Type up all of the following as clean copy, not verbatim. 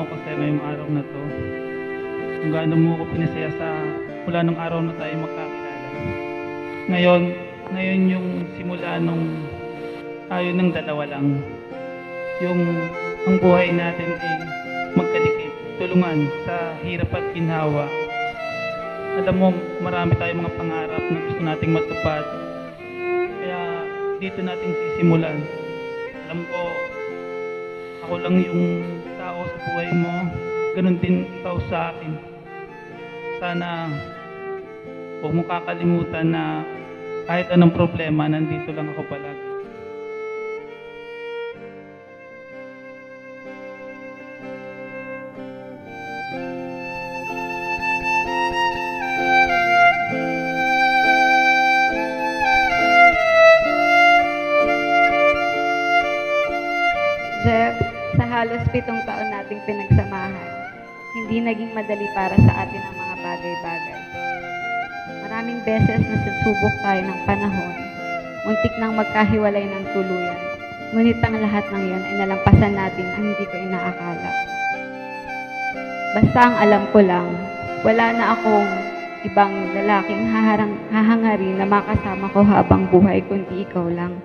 ko sa'yo ngayong araw na to. Kung gaano mo ko pinasaya sa mula nung araw na tayo magkakilala. Ngayon yung simula nung tayo ng dalawa lang. Yung ang buhay natin ay magkadikit, tulungan sa hirap at ginhawa. Alam mo, marami tayong mga pangarap na gusto nating matupad. Kaya dito nating sisimulan. Alam ko, ako lang yung tao sa buhay mo. Ganun din ikaw sa akin. Sana huwag mo kakalimutan na kahit anong problema, nandito lang ako palagi. Jeff, sa halos 7 taon nating pinagsamahan, hindi naging madali para sa atin ang mga bagay-bagay. Maraming beses na susubok tayo ng panahon, muntik nang magkahiwalay ng tuluyan. Ngunit ang lahat ng yon ay nalampasan natin ang hindi ko inaakala. Basta ang alam ko lang, wala na akong ibang lalaking hahangarin na makasama ko habang buhay kundi ikaw lang.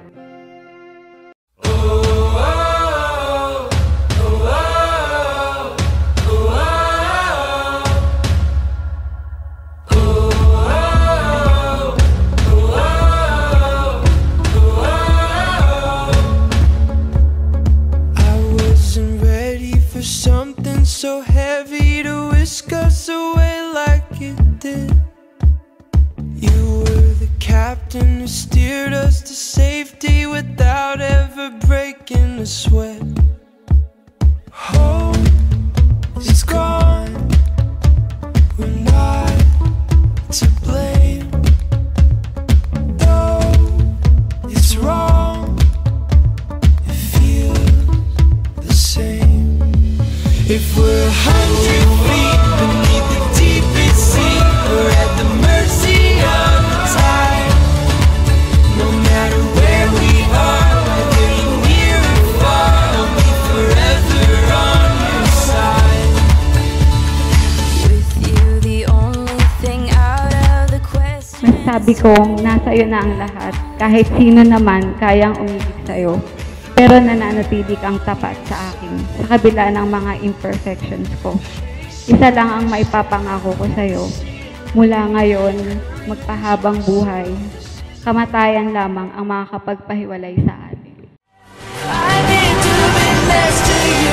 Something so heavy to whisk us away like it did. You were the captain who steered us to safety without ever breaking a sweat. Hope is gone, we're not to blame. Though it's wrong, it feels the same. If we're 100 feet beneath the deepest sea, we're at the mercy of the tide. No matter where we are, whether you're near or far, I'll be forever on your side. With you, the only thing out of the question. Masabi kong nasa iyo na ang lahat, kahit sino naman kayang umibig sa'yo. Pero nananatili kang tapat sa akin, sa kabila ng mga imperfections ko. Isa lang ang maipapangako ko sa'yo. Mula ngayon, magpahabang buhay, kamatayan lamang ang makakapagpahiwalay sa atin. I need to be next to you.